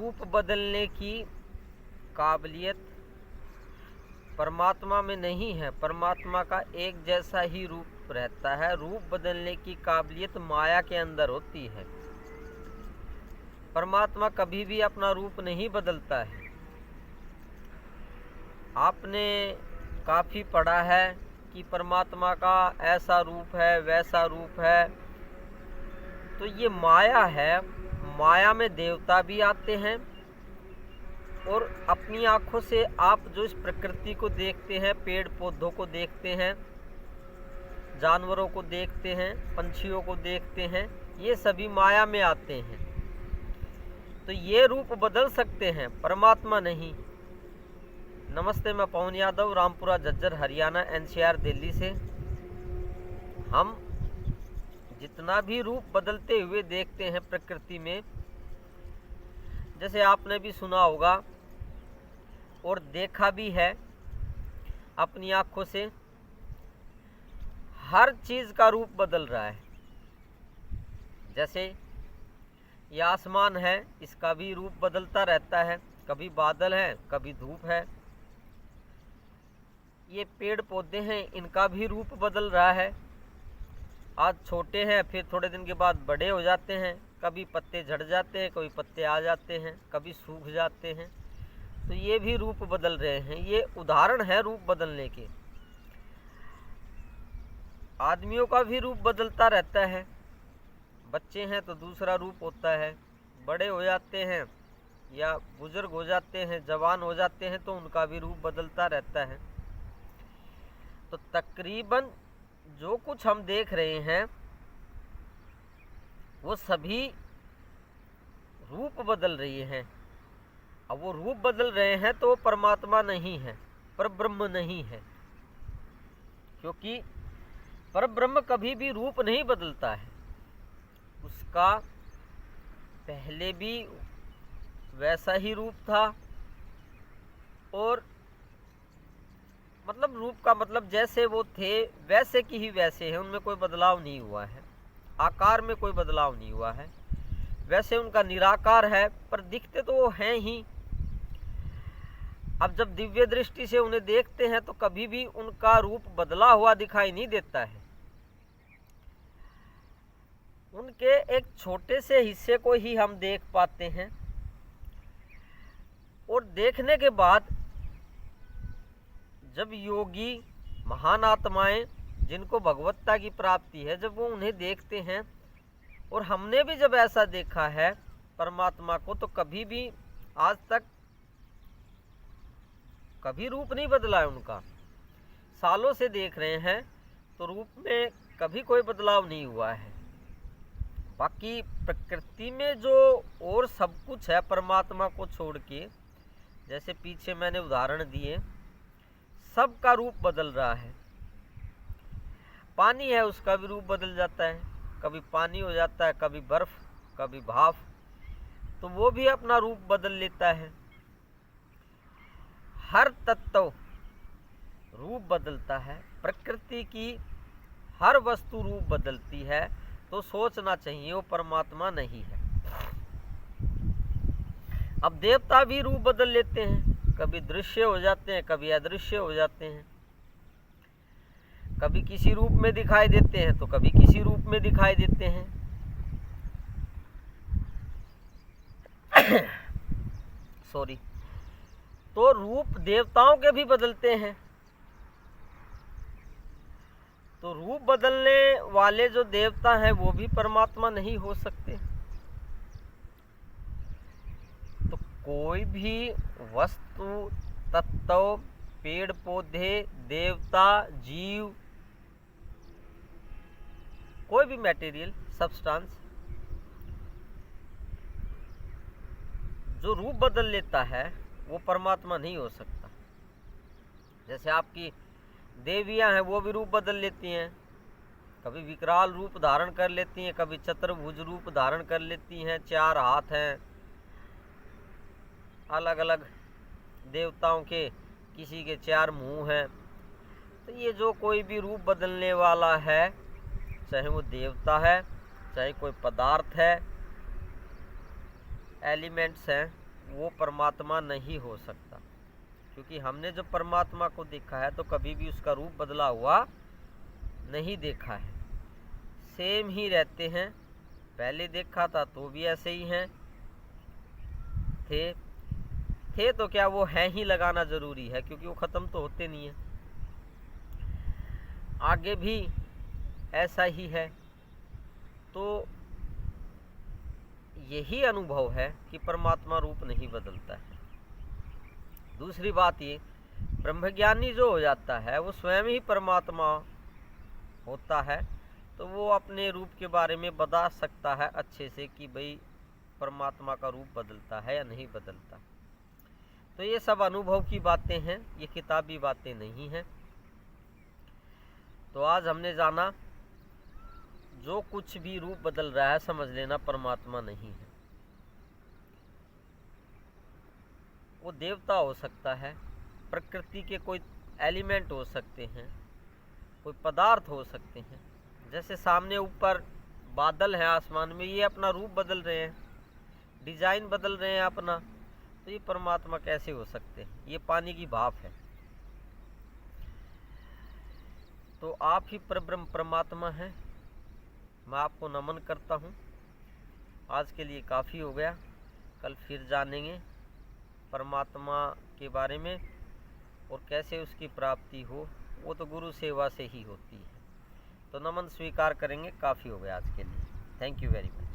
रूप बदलने की काबिलियत परमात्मा में नहीं है। परमात्मा का एक जैसा ही रूप रहता है। रूप बदलने की काबिलियत माया के अंदर होती है। परमात्मा कभी भी अपना रूप नहीं बदलता है। आपने काफ़ी पढ़ा है कि परमात्मा का ऐसा रूप है, वैसा रूप है, तो ये माया है। माया में देवता भी आते हैं और अपनी आँखों से आप जो इस प्रकृति को देखते हैं, पेड़ पौधों को देखते हैं, जानवरों को देखते हैं, पंछियों को देखते हैं, ये सभी माया में आते हैं। तो ये रूप बदल सकते हैं, परमात्मा नहीं। नमस्ते, मैं पवन यादव, रामपुरा झज्जर हरियाणा NCR दिल्ली से। हम जितना भी रूप बदलते हुए देखते हैं प्रकृति में, जैसे आपने भी सुना होगा और देखा भी है अपनी आँखों से, हर चीज़ का रूप बदल रहा है। जैसे ये आसमान है, इसका भी रूप बदलता रहता है। कभी बादल है, कभी धूप है। ये पेड़ पौधे हैं, इनका भी रूप बदल रहा है। आज छोटे हैं, फिर थोड़े दिन के बाद बड़े हो जाते हैं। कभी पत्ते झड़ जाते हैं, कभी पत्ते आ जाते हैं, कभी सूख जाते हैं। तो ये भी रूप बदल रहे हैं। ये उदाहरण है रूप बदलने के। आदमियों का भी रूप बदलता रहता है। बच्चे हैं तो दूसरा रूप होता है, बड़े हो जाते हैं या बुजुर्ग हो जाते हैं, जवान हो जाते हैं, तो उनका भी रूप बदलता रहता है। तो तकरीबन जो कुछ हम देख रहे हैं वो सभी रूप बदल रही हैं। अब वो रूप बदल रहे हैं तो वो परमात्मा नहीं है, परब्रह्म नहीं है, क्योंकि परब्रह्म कभी भी रूप नहीं बदलता है। उसका पहले भी वैसा ही रूप था, और मतलब रूप का मतलब जैसे वो थे वैसे की ही वैसे हैं, उनमें कोई बदलाव नहीं हुआ है। आकार में कोई बदलाव नहीं हुआ है। वैसे उनका निराकार है, पर दिखते तो वो हैं ही। अब जब दिव्य दृष्टि से उन्हें देखते हैं तो कभी भी उनका रूप बदला हुआ दिखाई नहीं देता है। उनके एक छोटे से हिस्से को ही हम देख पाते हैं, और देखने के बाद जब योगी महान आत्माएं जिनको भगवत्ता की प्राप्ति है, जब वो उन्हें देखते हैं, और हमने भी जब ऐसा देखा है परमात्मा को, तो कभी भी आज तक कभी रूप नहीं बदला है उनका। सालों से देख रहे हैं तो रूप में कभी कोई बदलाव नहीं हुआ है। बाकी प्रकृति में जो और सब कुछ है परमात्मा को छोड़ के, जैसे पीछे मैंने उदाहरण दिए, सबका रूप बदल रहा है। पानी है, उसका भी रूप बदल जाता है। कभी पानी हो जाता है, कभी बर्फ, कभी भाप, तो वो भी अपना रूप बदल लेता है। हर तत्व रूप बदलता है। प्रकृति की हर वस्तु रूप बदलती है, तो सोचना चाहिए वो परमात्मा नहीं है। अब देवता भी रूप बदल लेते हैं, कभी दृश्य हो जाते हैं, कभी अदृश्य हो जाते हैं। कभी किसी रूप में दिखाई देते हैं तो कभी किसी रूप में दिखाई देते हैं। सॉरी। तो रूप देवताओं के भी बदलते हैं। तो रूप बदलने वाले जो देवता हैं वो भी परमात्मा नहीं हो सकते। तो कोई भी वस्तु, तत्व, पेड़ पौधे, देवता, जीव, कोई भी मटेरियल सब्सटेंस जो रूप बदल लेता है वो परमात्मा नहीं हो सकता। जैसे आपकी देवियां हैं, वो भी रूप बदल लेती हैं। कभी विकराल रूप धारण कर लेती हैं, कभी चतुर्भुज रूप धारण कर लेती हैं, 4 हाथ हैं। अलग अलग देवताओं के किसी के 4 मुंह हैं। तो ये जो कोई भी रूप बदलने वाला है, चाहे वो देवता है, चाहे कोई पदार्थ है, एलिमेंट्स हैं, वो परमात्मा नहीं हो सकता, क्योंकि हमने जब परमात्मा को देखा है तो कभी भी उसका रूप बदला हुआ नहीं देखा है। सेम ही रहते हैं। पहले देखा था तो भी ऐसे ही हैं, थे तो क्या, वो हैं ही लगाना ज़रूरी है, क्योंकि वो ख़त्म तो होते नहीं है। आगे भी ऐसा ही है। तो यही अनुभव है कि परमात्मा रूप नहीं बदलता है। दूसरी बात ये, ब्रह्मज्ञानी जो हो जाता है वो स्वयं ही परमात्मा होता है, तो वो अपने रूप के बारे में बता सकता है अच्छे से कि भाई परमात्मा का रूप बदलता है या नहीं बदलता। तो ये सब अनुभव की बातें हैं, ये किताबी बातें नहीं हैं। तो आज हमने जाना, जो कुछ भी रूप बदल रहा है समझ लेना परमात्मा नहीं है। वो देवता हो सकता है, प्रकृति के कोई एलिमेंट हो सकते हैं, कोई पदार्थ हो सकते हैं। जैसे सामने ऊपर बादल है आसमान में, ये अपना रूप बदल रहे हैं, डिजाइन बदल रहे हैं अपना, तो ये परमात्मा कैसे हो सकते हैं? ये पानी की भाप है। तो आप ही परब्रह्म परमात्मा हैं। मैं आपको नमन करता हूँ। आज के लिए काफ़ी हो गया। कल फिर जानेंगे परमात्मा के बारे में, और कैसे उसकी प्राप्ति हो, वो तो गुरु सेवा से ही होती है। तो नमन स्वीकार करेंगे। काफ़ी हो गया आज के लिए। Thank you very much.